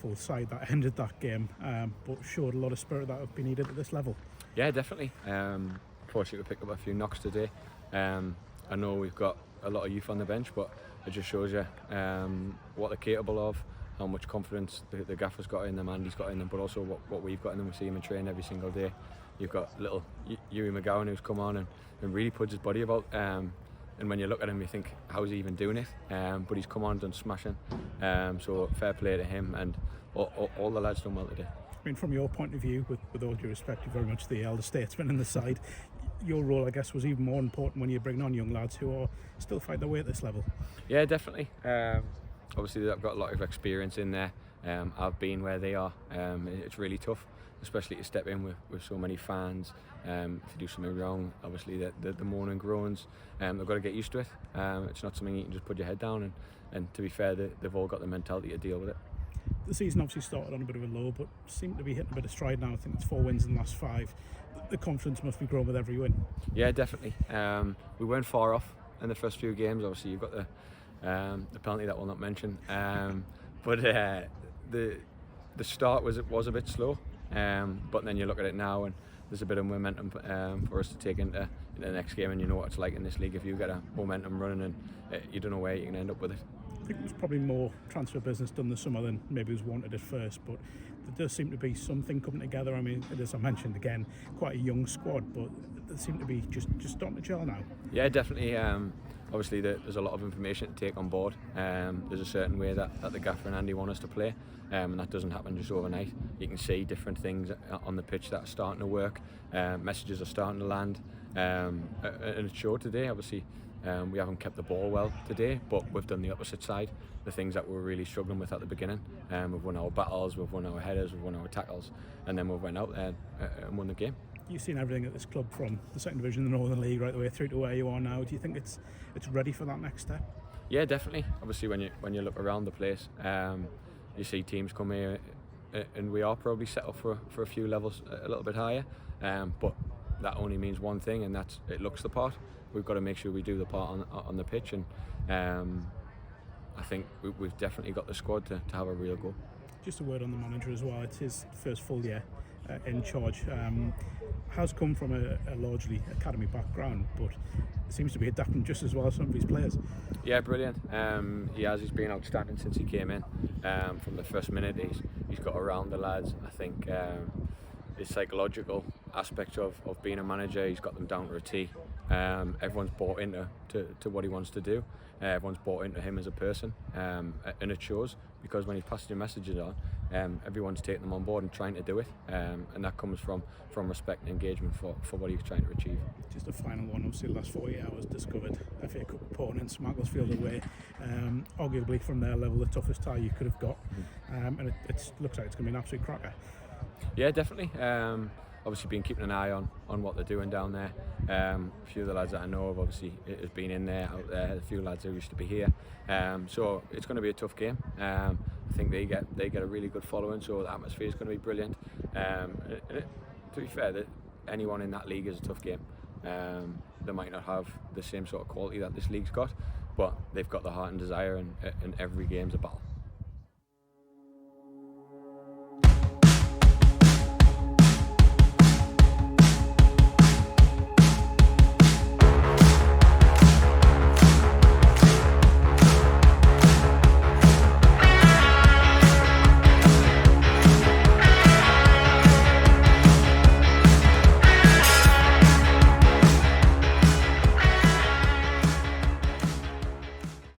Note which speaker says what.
Speaker 1: dreadful side that ended that game, but showed a lot of spirit that would be needed at this level.
Speaker 2: Yeah, definitely. Fortunately, we picked up a few knocks today. I know we've got a lot of youth on the bench, but it just shows you what they're capable of, how much confidence the gaffer's got in them, Andy's got in them, but also what we've got in them. We see him in training every single day. You've got little Yuri McGowan who's come on and really puts his body about. And when you look at him, you think, how's he even doing it? But he's come on and done smashing. So fair play to him, and all the lads done well today.
Speaker 1: I mean, from your point of view, with all due respect, you're very much the elder statesman in the side. Your role, I guess, was even more important when you're bringing on young lads who are still fighting their way at this level.
Speaker 2: Yeah, definitely. Obviously, I've got a lot of experience in there. I've been where they are. It's really tough, especially to step in with so many fans. If you do something wrong, obviously the moaning groans. They've got to get used to it. It's not something you can just put your head down. And to be fair, they've all got the mentality to deal with it.
Speaker 1: The season obviously started on a bit of a low, but seem to be hitting a bit of stride now. I think it's 4 wins in the last 5. The confidence must be growing with every win.
Speaker 2: Yeah, definitely. We weren't far off in the first few games. Obviously, you've got the penalty that we'll not mention. But the start was a bit slow. But then you look at it now, and there's a bit of momentum for us to take into the next game. And you know what it's like in this league. If you get a momentum running, and you don't know where you can end up with it.
Speaker 1: I think there's probably more transfer business done this summer than maybe was wanted at first, but there does seem to be something coming together. I mean, as I mentioned again, quite a young squad, but they seem to be just starting to gel now.
Speaker 2: Yeah, definitely. Obviously, there's a lot of information to take on board. There's a certain way that the gaffer and Andy want us to play, and that doesn't happen just overnight. You can see different things on the pitch that are starting to work. Messages are starting to land, and it showed today. Obviously, we haven't kept the ball well today, but we've done the opposite side. The things that we were really struggling with at the beginning. We've won our battles, we've won our headers, we've won our tackles, and then we went out there and won the game.
Speaker 1: You've seen everything at this club from the second division, the Northern League, right the way through to where you are now. Do you think it's ready for that next step?
Speaker 2: Yeah, definitely. Obviously, when you look around the place, you see teams come here, and we are probably set up for a few levels a little bit higher. But that only means one thing, and that's it looks the part. We've got to make sure we do the part on the pitch, and I think we've definitely got the squad to have a real go.
Speaker 1: Just a word on the manager as well. It's his first full year in charge. Has come from a largely academy background, but seems to be adapting just as well as some of his players.
Speaker 2: Yeah, brilliant. He has. He's been outstanding since he came in. From the first minute, he's got around the lads. I think his psychological aspect of being a manager, he's got them down to a T. Everyone's bought into what he wants to do. Everyone's bought into him as a person, and it shows, because when he's passing your messages on, everyone's taking them on board and trying to do it, and that comes from respect and engagement for what he's trying to achieve.
Speaker 1: Just a final one. Obviously, the last 48 hours discovered FA Cup opponents, Macclesfield away, arguably from their level the toughest tie you could have got, and it looks like it's going to be an absolute cracker.
Speaker 2: Yeah, definitely. Obviously been keeping an eye on what they're doing down there. A few of the lads that I know of obviously has been in there, out there. A few lads who used to be here. So it's going to be a tough game. I think they get a really good following, so the atmosphere is going to be brilliant. To be fair, that anyone in that league is a tough game. They might not have the same sort of quality that this league's got, but they've got the heart and desire, and every game's a battle.